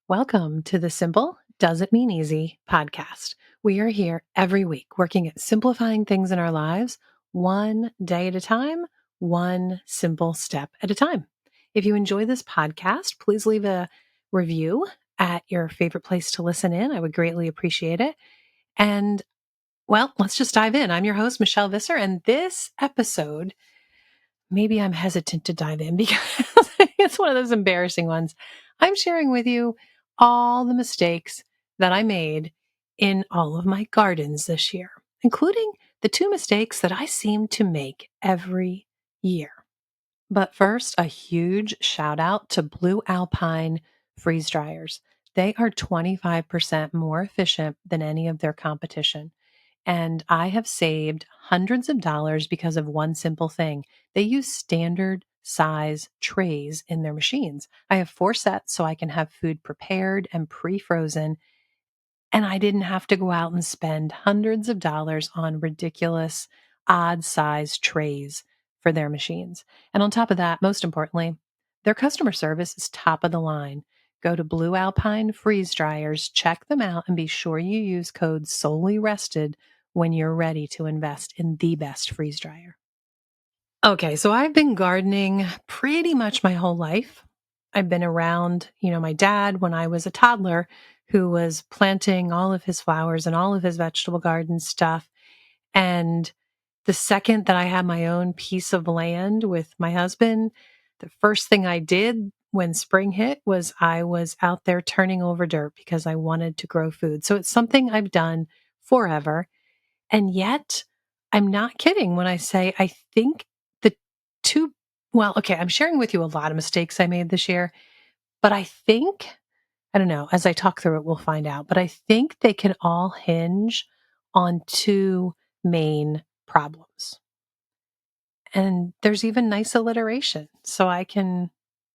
Welcome to the Simple Doesn't Mean Easy podcast. We are here every week working at simplifying things in our lives, one day at a time, one simple step at a time. If you enjoy this podcast, please leave a review at your favorite place to listen in. I would greatly appreciate it. And well, let's just dive in. I'm your host, Michelle Visser, and this episode, maybe I'm hesitant to dive in because it's one of those embarrassing ones. I'm sharing with you all the mistakes that I made in all of my gardens this year, including the two mistakes that I seem to make every year. But first, a huge shout out to Blue Alpine freeze dryers. They are 25% more efficient than any of their competition. And I have saved hundreds of dollars because of one simple thing. They use standard size trays in their machines. I have 4 sets so I can have food prepared and pre-frozen. And I didn't have to go out and spend hundreds of dollars on ridiculous odd size trays for their machines. And on top of that, most importantly, their customer service is top of the line. Go to Blue Alpine Freeze Dryers, check them out, and be sure you use code soulyrested when you're ready to invest in the best freeze dryer. Okay, so I've been gardening pretty much my whole life. I've been around, my dad when I was a toddler who was planting all of his flowers and all of his vegetable garden stuff. And the second that I had my own piece of land with my husband, the first thing I did when spring hit was I was out there turning over dirt because I wanted to grow food. So it's something I've done forever. And yet, I'm not kidding when I say I think the two, well, okay, I'm sharing with you a lot of mistakes I made this year, but I don't know, as I talk through it, we'll find out, but I think they can all hinge on two main problems. And there's even nice alliteration, so I can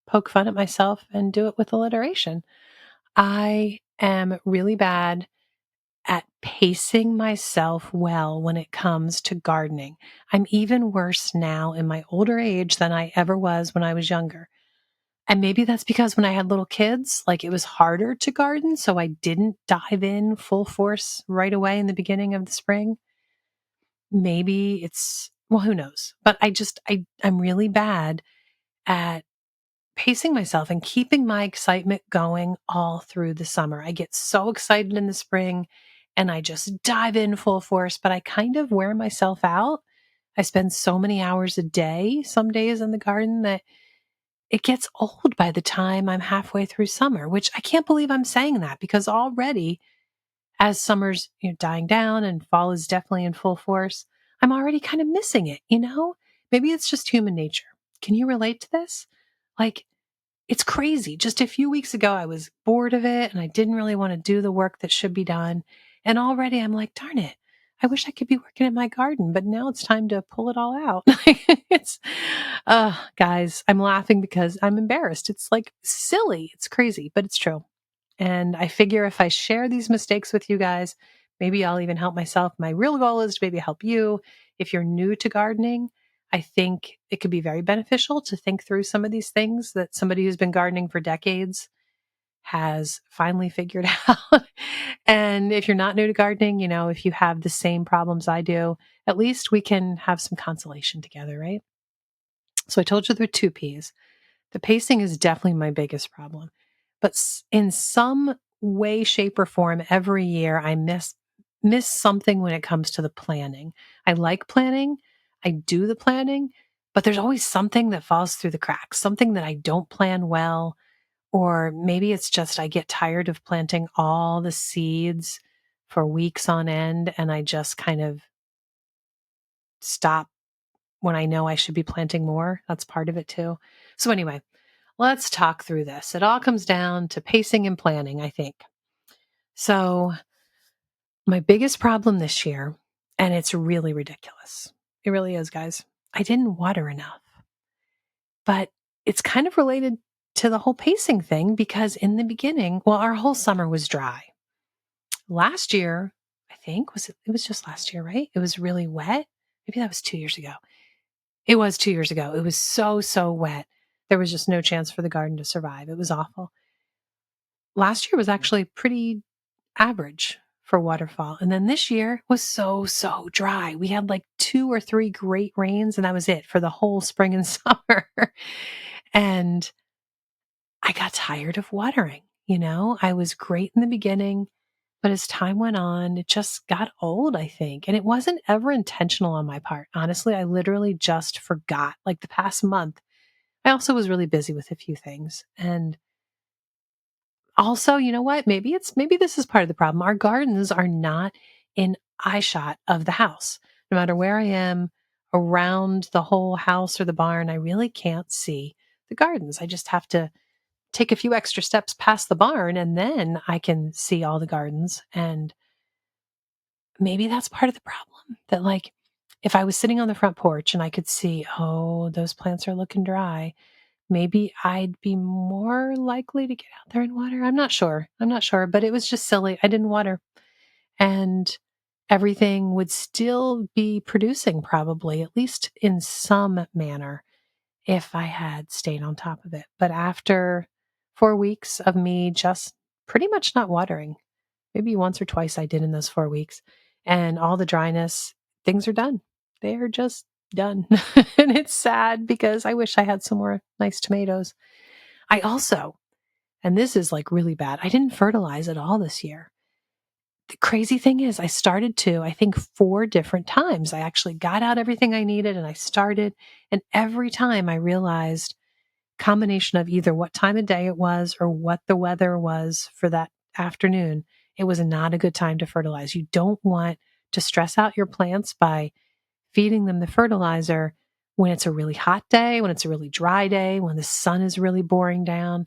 poke fun at myself and do it with alliteration. I am really bad at pacing myself well when it comes to gardening. I'm even worse now in my older age than I ever was when I was younger. And maybe that's because when I had little kids, like it was harder to garden. So I didn't dive in full force right away in the beginning of the spring. Maybe well, who knows? But I'm really bad at pacing myself and keeping my excitement going all through the summer. I get so excited in the spring and I just dive in full force, but I kind of wear myself out. I spend so many hours a day, some days in the garden, that it gets old by the time I'm halfway through summer, which I can't believe I'm saying that because already as summer's dying down and fall is definitely in full force, I'm already kind of missing it. Maybe it's just human nature. Can you relate to this? Like, it's crazy. Just a few weeks ago, I was bored of it and I didn't really want to do the work that should be done. And already I'm like, darn it, I wish I could be working in my garden, but now it's time to pull it all out. it's, guys, I'm laughing because I'm embarrassed. It's like silly. It's crazy, but it's true. And I figure if I share these mistakes with you guys, maybe I'll even help myself. My real goal is to maybe help you. If you're new to gardening, I think it could be very beneficial to think through some of these things that somebody who's been gardening for decades has finally figured out. And if you're not new to gardening, if you have the same problems I do, at least we can have some consolation together, right? So I told you there were two P's. The pacing is definitely my biggest problem. But in some way, shape, or form, every year I miss something when it comes to the planning. I like planning. I do the planning, but there's always something that falls through the cracks, something that I don't plan well, or maybe it's just I get tired of planting all the seeds for weeks on end and I just kind of stop when I know I should be planting more. That's part of it too. So anyway, let's talk through this. It all comes down to pacing and planning, I think. So, my biggest problem this year, and it's really ridiculous. It really is, guys. I didn't water enough. But it's kind of related to the whole pacing thing because in the beginning, well, our whole summer was dry. Last year, I think, it was just last year, right? It was really wet. Maybe that was 2 years ago. It was 2 years ago. It was so, so wet. There was just no chance for the garden to survive. It was awful. last year was actually pretty average for waterfall. And then this year was so dry. We had like 2 or 3 great rains, and that was it for the whole spring and summer. And I got tired of watering. I was great in the beginning, but as time went on, it just got old, I think. And it wasn't ever intentional on my part. Honestly, I literally just forgot. Like the past month, I also was really busy with a few things. And also, you know what? Maybe this is part of the problem. Our gardens are not in eyeshot of the house. No matter where I am around the whole house or the barn, I really can't see the gardens. I just have to take a few extra steps past the barn and then I can see all the gardens. And maybe that's part of the problem that, like, if I was sitting on the front porch and I could see, oh, those plants are looking dry, maybe I'd be more likely to get out there and water. I'm not sure. I'm not sure, but it was just silly. I didn't water, and everything would still be producing probably, at least in some manner, if I had stayed on top of it. But after 4 weeks of me just pretty much not watering, maybe once or twice I did in those 4 weeks, and all the dryness, things are done. They're just done. And it's sad because I wish I had some more nice tomatoes. I also, and this is like really bad, I didn't fertilize at all this year. The crazy thing is, I started to, I think, 4 different times. I actually got out everything I needed and I started. And every time I realized, combination of either what time of day it was or what the weather was for that afternoon, it was not a good time to fertilize. You don't want to stress out your plants by feeding them the fertilizer when it's a really hot day, when it's a really dry day, when the sun is really boring down.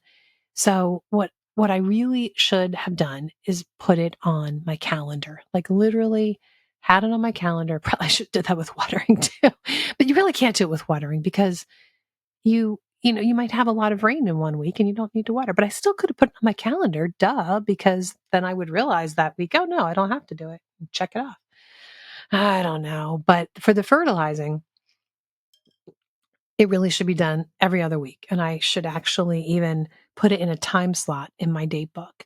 So what I really should have done is put it on my calendar. Like literally had it on my calendar. Probably should have did that with watering too. But you really can't do it with watering because you might have a lot of rain in one week and you don't need to water. But I still could have put it on my calendar, duh, because then I would realize that week, oh no, I don't have to do it. Check it off. I don't know. But for the fertilizing, it really should be done every other week. And I should actually even put it in a time slot in my date book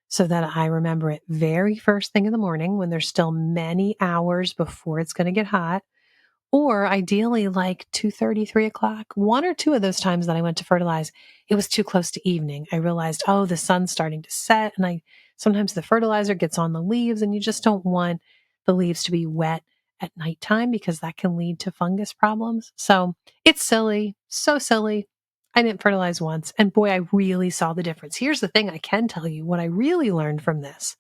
so that I remember it very first thing in the morning when there's still many hours before it's going to get hot, or ideally like 2:30, 3 o'clock. One or two of those times that I went to fertilize, it was too close to evening. I realized, oh, the sun's starting to set, and I sometimes the fertilizer gets on the leaves, and you just don't want the leaves to be wet at nighttime because that can lead to fungus problems. So it's silly, so silly. I didn't fertilize once, and boy, I really saw the difference. Here's the thing I can tell you what I really learned from this.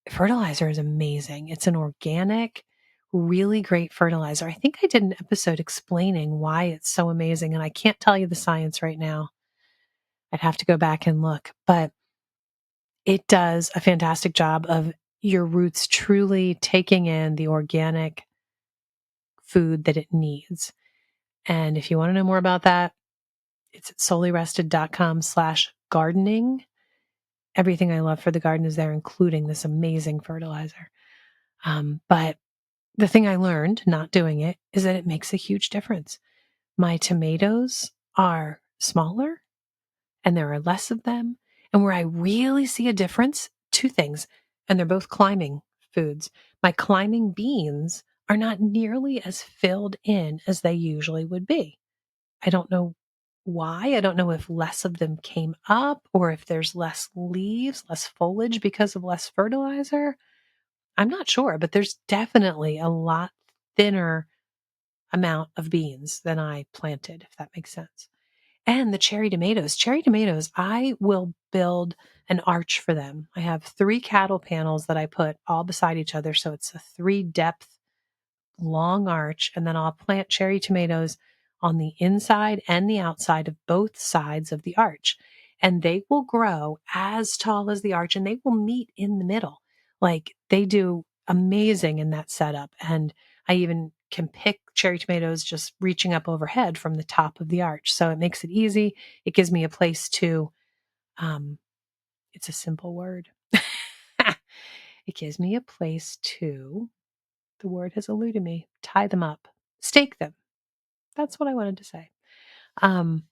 Fertilizer is amazing. It's an organic, really great fertilizer. I think I did an episode explaining why it's so amazing, and I can't tell you the science right now. I'd have to go back and look, but it does a fantastic job of your roots truly taking in the organic food that it needs. And if you want to know more about that, it's at soulyrested.com/gardening. Everything I love for the garden is there, including this amazing fertilizer. But the thing I learned not doing it is that it makes a huge difference. My tomatoes are smaller and there are less of them. And where I really see a difference, two things, and they're both climbing foods. My climbing beans are not nearly as filled in as they usually would be. I don't know why. I don't know if less of them came up or if there's less leaves, less foliage because of less fertilizer. I'm not sure, but there's definitely a lot thinner amount of beans than I planted, if that makes sense. And the cherry tomatoes, I will build an arch for them. I have 3 cattle panels that I put all beside each other. So it's a 3 depth long arch, and then I'll plant cherry tomatoes on the inside and the outside of both sides of the arch. And they will grow as tall as the arch and they will meet in the middle. Like they do amazing in that setup. And I even can pick cherry tomatoes just reaching up overhead from the top of the arch. So it makes it easy. It gives me a place to, um, it's a simple word. It gives me a place to, the word has eluded me, tie them up, stake them. That's what I wanted to say. Um,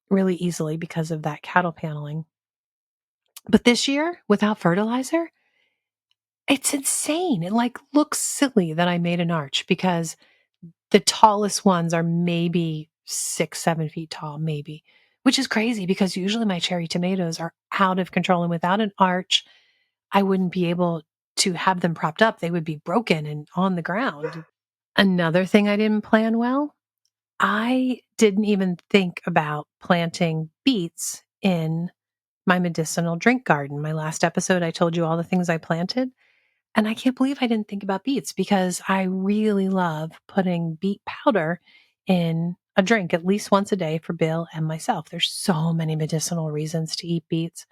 really easily because of that cattle paneling. But this year, without fertilizer, it's insane. It like looks silly that I made an arch because the tallest ones are maybe 6, 7 feet tall, maybe, which is crazy because usually my cherry tomatoes are out of control. And without an arch, I wouldn't be able to have them propped up. They would be broken and on the ground. Another thing I didn't plan well, I didn't even think about planting beets in my medicinal drink garden. My last episode, I told you all the things I planted. And I can't believe I didn't think about beets because I really love putting beet powder in a drink at least once a day for Bill and myself. There's so many medicinal reasons to eat beets,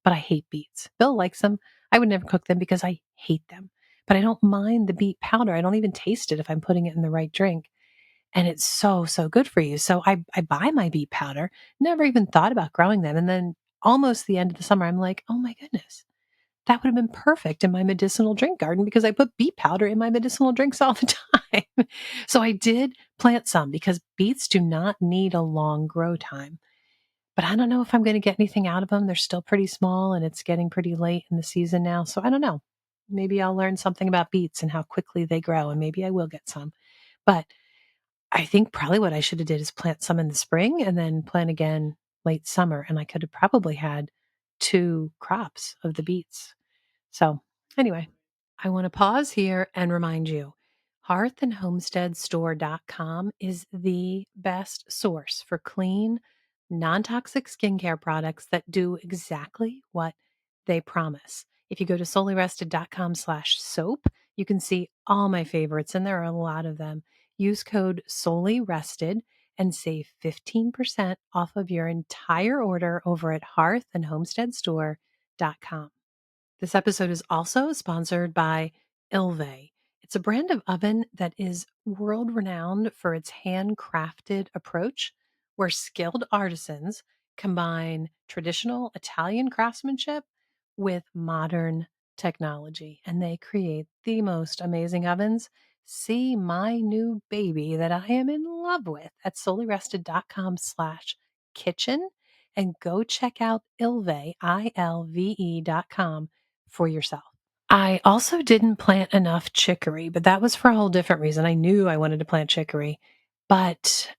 but I hate beets. Bill likes them. I would never cook them because I hate them. But I don't mind the beet powder. I don't even taste it if I'm putting it in the right drink. And it's so, so good for you. So I buy my beet powder, never even thought about growing them. And then almost the end of the summer, I'm like, oh my goodness, that would have been perfect in my medicinal drink garden because I put beet powder in my medicinal drinks all the time. So I did plant some because beets do not need a long grow time. But I don't know if I'm going to get anything out of them. They're still pretty small and it's getting pretty late in the season now. So I don't know. Maybe I'll learn something about beets and how quickly they grow and maybe I will get some. But I think probably what I should have did is plant some in the spring and then plant again late summer. And I could have probably had 2 crops of the beets. So anyway, I want to pause here and remind you, hearthandhomesteadstore.com is the best source for clean, non-toxic skincare products that do exactly what they promise. If you go to soulyrested.com/soap, you can see all my favorites, and there are a lot of them. Use code soulyrested and save 15% off of your entire order over at hearthandhomesteadstore.com. This episode is also sponsored by Ilve. It's a brand of oven that is world renowned for its handcrafted approach, where skilled artisans combine traditional Italian craftsmanship with modern technology, and they create the most amazing ovens. See my new baby that I am in love with at soulyrested.com/kitchen and go check out Ilve, ILVE.com for yourself. I also didn't plant enough chicory, but that was for a whole different reason. I knew I wanted to plant chicory, but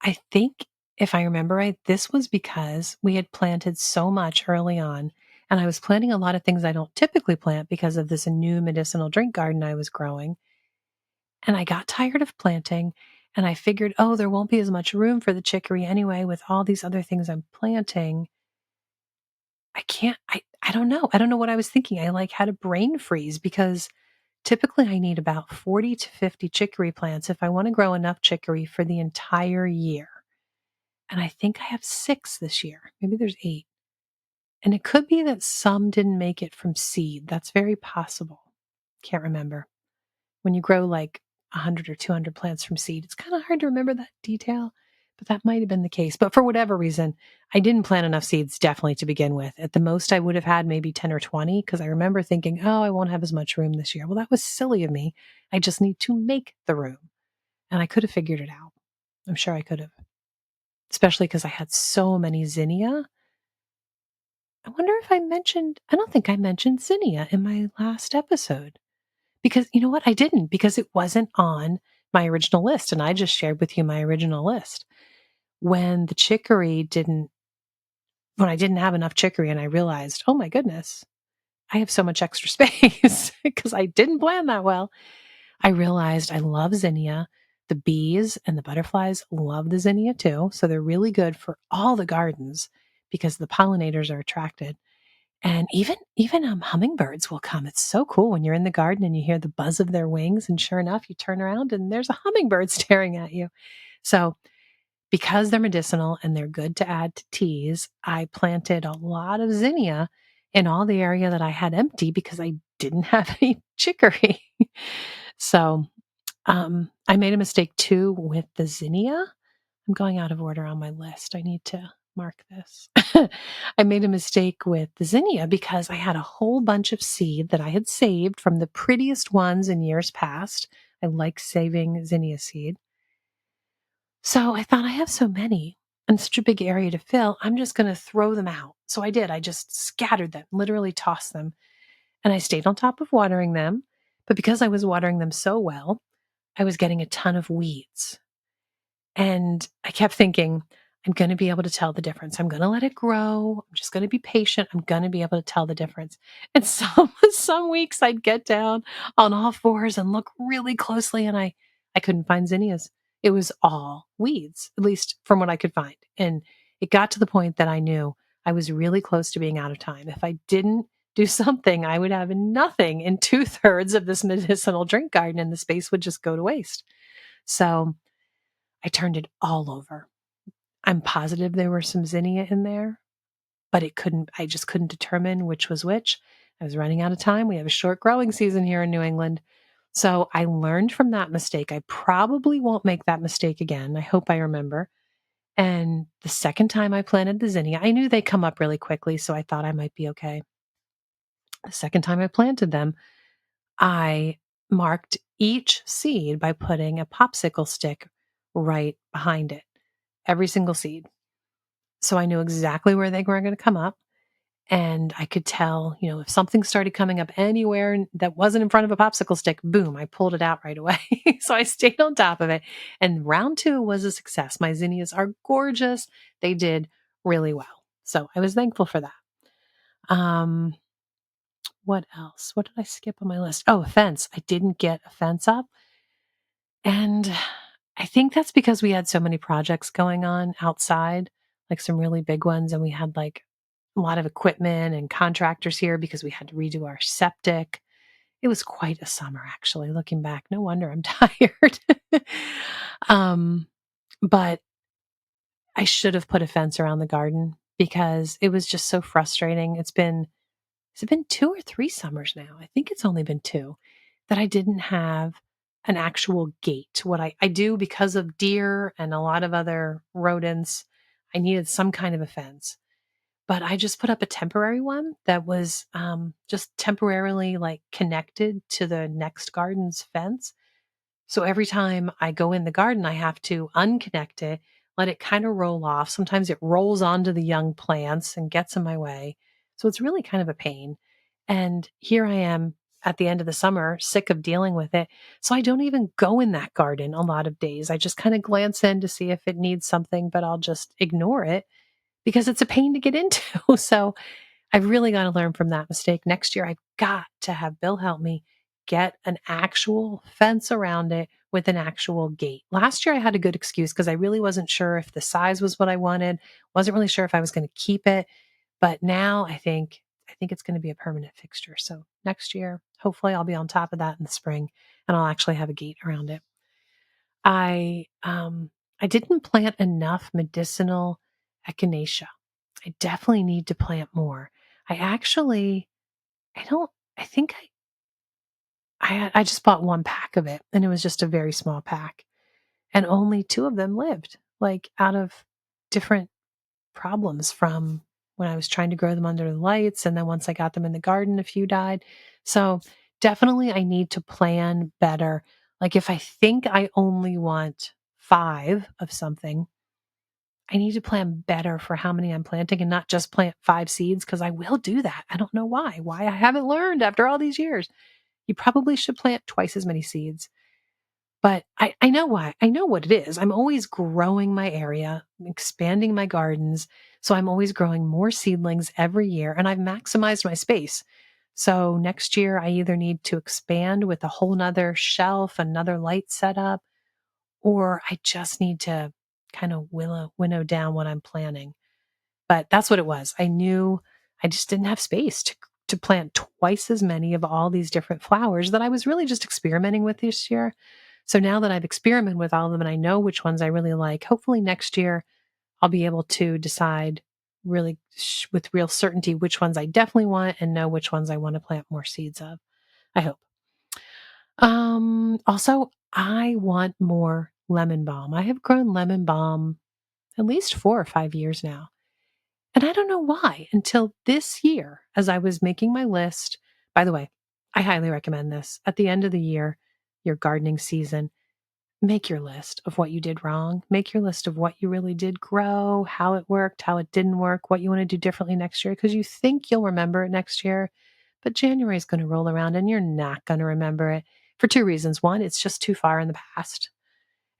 I think if I remember right, this was because we had planted so much early on, and I was planting a lot of things I don't typically plant because of this new medicinal drink garden I was growing. And I got tired of planting, and I figured, oh, there won't be as much room for the chicory anyway with all these other things I'm planting. I don't know. I don't know what I was thinking. I like had a brain freeze because typically I need about 40 to 50 chicory plants if I want to grow enough chicory for the entire year. And I think I have 6 this year. Maybe there's 8. And it could be that some didn't make it from seed. That's very possible. Can't remember. When you grow like 100 or 200 plants from seed, it's kind of hard to remember that detail, but that might have been the case. But for whatever reason, I didn't plant enough seeds definitely to begin with. At the most, I would have had maybe 10 or 20 because I remember thinking, oh, I won't have as much room this year. Well, that was silly of me. I just need to make the room. And I could have figured it out. I'm sure I could have, especially because I had so many zinnia. I wonder if I don't think I mentioned zinnia in my last episode. Because you know what? I didn't because it wasn't on my original list. And I just shared with you my original list. When the chicory didn't, when I didn't have enough chicory and I realized, oh my goodness, I have so much extra space because I didn't plan that well. I realized I love zinnia. The bees and the butterflies love the zinnia too. So they're really good for all the gardens because the pollinators are attracted. And even hummingbirds will come. It's so cool when you're in the garden and you hear the buzz of their wings, and sure enough, you turn around and there's a hummingbird staring at you. So because they're medicinal and they're good to add to teas, I planted a lot of zinnia in all the area that I had empty because I didn't have any chicory. So I made a mistake too with the zinnia. I'm going out of order on my list. I need to mark this. I made a mistake with the zinnia because I had a whole bunch of seed that I had saved from the prettiest ones in years past. I like saving zinnia seed. So I thought I have so many. and such a big area to fill, I'm just going to throw them out. So I did. I just scattered them, literally tossed them. And I stayed on top of watering them. But because I was watering them so well, I was getting a ton of weeds. And I kept thinking, I'm going to be able to tell the difference. I'm going to let it grow. I'm just going to be patient. I'm going to be able to tell the difference. And some weeks I'd get down on all fours and look really closely, and I couldn't find zinnias. It was all weeds, at least from what I could find. And it got to the point that I knew I was really close to being out of time. If I didn't do something, I would have nothing in 2/3 of this medicinal drink garden, and the space would just go to waste. So I turned it all over. I'm positive there were some zinnia in there, but I just couldn't determine which was which. I was running out of time. We have a short growing season here in New England. So I learned from that mistake. I probably won't make that mistake again. I hope I remember. And the second time I planted the zinnia, I knew they come up really quickly, so I thought I might be okay. The second time I planted them, I marked each seed by putting a popsicle stick right behind it, every single seed. So I knew exactly where they were going to come up. And I could tell, if something started coming up anywhere that wasn't in front of a popsicle stick, boom, I pulled it out right away. So I stayed on top of it. And round two was a success. My zinnias are gorgeous. They did really well. So I was thankful for that. Um, what else? What did I skip on my list? Oh, a fence. I didn't get a fence up. And I think that's because we had so many projects going on outside, like some really big ones. And we had like a lot of equipment and contractors here because we had to redo our septic. It was quite a summer, actually, looking back. No wonder I'm tired. um, but I should have put a fence around the garden because it was just so frustrating. Has it been 2 or 3 summers now? I think it's only been two that I didn't have an actual gate. What I do because of deer and a lot of other rodents, I needed some kind of a fence. But I just put up a temporary one that was just temporarily like connected to the next garden's fence. So every time I go in the garden, I have to unconnect it, let it kind of roll off. Sometimes it rolls onto the young plants and gets in my way. So it's really kind of a pain. And here I am at the end of the summer, sick of dealing with it. So I don't even go in that garden a lot of days. I just kind of glance in to see if it needs something, but I'll just ignore it because it's a pain to get into. So I've really got to learn from that mistake. Next year, I've got to have Bill help me get an actual fence around it with an actual gate. Last year, I had a good excuse because I really wasn't sure if the size was what I wanted. Wasn't really sure if I was going to keep it. But now I think it's going to be a permanent fixture. So next year, hopefully, I'll be on top of that in the spring, and I'll actually have a gate around it. I didn't plant enough medicinal echinacea. I definitely need to plant more. I actually, I don't, I think I just bought one pack of it and it was just a very small pack and only two of them lived, like out of different problems from when I was trying to grow them under the lights. And then once I got them in the garden, a few died. So definitely I need to plan better. Like if I think I only want 5 of something, I need to plan better for how many I'm planting and not just plant 5 seeds because I will do that. I don't know why I haven't learned after all these years. You probably should plant twice as many seeds. But I know why. I know what it is. I'm always growing my area, expanding my gardens. So I'm always growing more seedlings every year and I've maximized my space. So next year I either need to expand with a whole nother shelf, another light setup, or I just need to kind of winnow down what I'm planning. But that's what it was. I knew I just didn't have space to plant twice as many of all these different flowers that I was really just experimenting with this year. So now that I've experimented with all of them and I know which ones I really like, hopefully next year I'll be able to decide really with real certainty which ones I definitely want and know which ones I want to plant more seeds of. I hope. Also, I want more lemon balm. I have grown lemon balm at least 4 or 5 years now. And I don't know why until this year, as I was making my list. By the way, I highly recommend this at the end of the year, your gardening season. make your list of what you did wrong. Make your list of what you really did grow, how it worked, how it didn't work, what you want to do differently next year, because you think you'll remember it next year, but January is going to roll around and you're not going to remember it for two reasons. One, it's just too far in the past.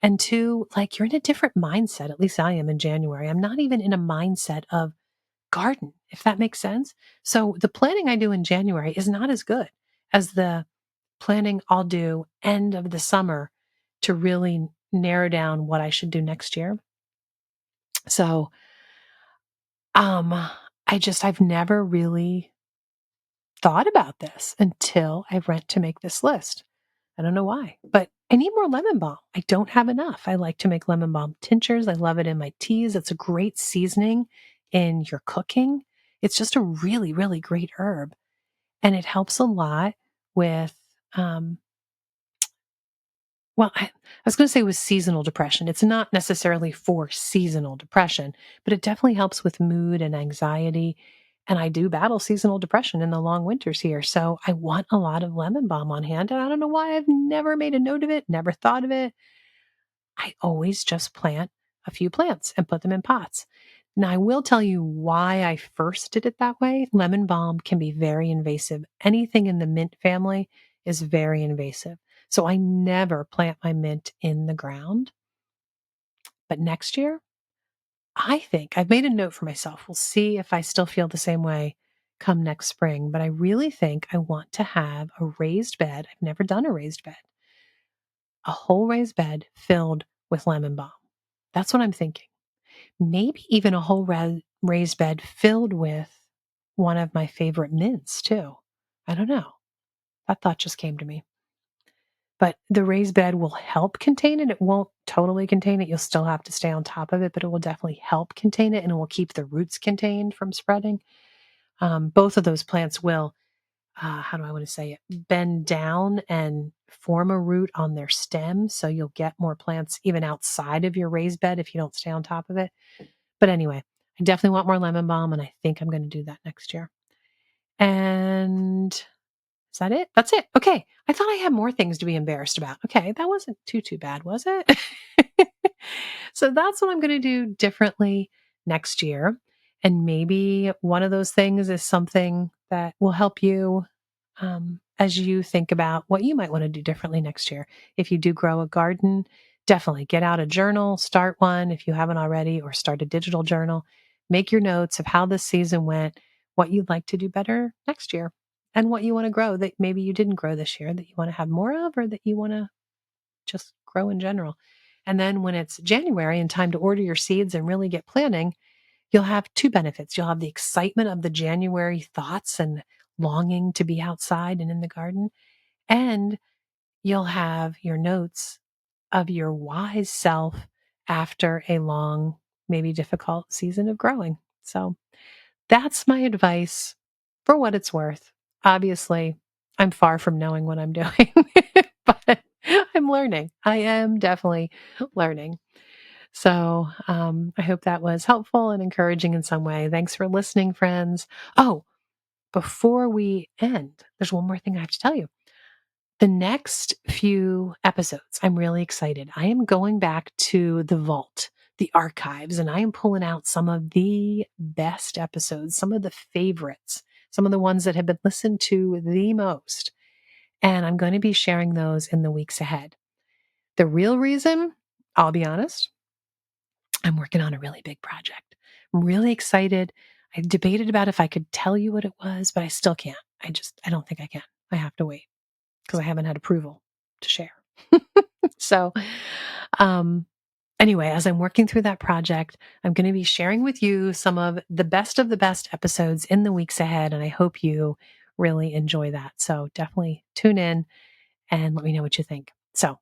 And two, like you're in a different mindset. At least I am in January. I'm not even in a mindset of garden, if that makes sense. So the planning I do in January is not as good as the planning I'll do end of the summer to really narrow down what I should do next year. So, I've never really thought about this until I went to make this list. I don't know why, but I need more lemon balm. I don't have enough. I like to make lemon balm tinctures. I love it in my teas. It's a great seasoning in your cooking. It's just a really, really great herb. And it helps a lot with, um, I was going to say with seasonal depression. It's not necessarily for seasonal depression, but it definitely helps with mood and anxiety. And I do battle seasonal depression in the long winters here. So I want a lot of lemon balm on hand. And I don't know why I've never made a note of it, never thought of it. I always just plant a few plants and put them in pots. Now, I will tell you why I first did it that way. Lemon balm can be very invasive. Anything in the mint family is very invasive. So I never plant my mint in the ground. But next year, I think I've made a note for myself. We'll see if I still feel the same way come next spring. But I really think I want to have a raised bed. I've never done a raised bed, a whole raised bed filled with lemon balm. That's what I'm thinking. Maybe even a whole raised bed filled with one of my favorite mints too. I don't know. That thought just came to me. But the raised bed will help contain it. It won't totally contain it. You'll still have to stay on top of it, but it will definitely help contain it and it will keep the roots contained from spreading. Both of those plants will, how do I want to say it, bend down and form a root on their stem. So you'll get more plants even outside of your raised bed if you don't stay on top of it. But anyway, I definitely want more lemon balm, and I think I'm going to do that next year. And is that it? That's it. Okay. I thought I had more things to be embarrassed about. Okay. That wasn't too bad, was it? So that's what I'm going to do differently next year. And maybe one of those things is something that will help you as you think about what you might want to do differently next year. If you do grow a garden, definitely get out a journal, start one if you haven't already, or start a digital journal. Make your notes of how this season went, what you'd like to do better next year, and what you want to grow that maybe you didn't grow this year that you want to have more of, or that you want to just grow in general. And then when it's January and time to order your seeds and really get planning, you'll have two benefits. You'll have the excitement of the January thoughts and longing to be outside and in the garden, and you'll have your notes of your wise self after a long, maybe difficult season of growing. So that's my advice for what it's worth. Obviously, I'm far from knowing what I'm doing, but I'm learning. I am definitely learning. So I hope that was helpful and encouraging in some way. Thanks for listening, friends. Oh, before we end, there's one more thing I have to tell you. The next few episodes, I'm really excited. I am going back to the vault, the archives, and I am pulling out some of the best episodes, some of the favorites, some of the ones that have been listened to the most. And I'm going to be sharing those in the weeks ahead. The real reason, I'll be honest, I'm working on a really big project. I'm really excited. I debated about if I could tell you what it was, but I still can't. I don't think I can. I have to wait because I haven't had approval to share. So, um, anyway, as I'm working through that project, I'm going to be sharing with you some of the best episodes in the weeks ahead. And I hope you really enjoy that. So definitely tune in and let me know what you think. So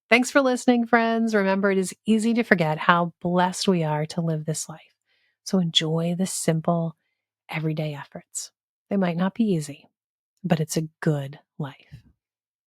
thanks for listening, friends. Remember, it is easy to forget how blessed we are to live this life. So enjoy the simple, everyday efforts. They might not be easy, but it's a good life.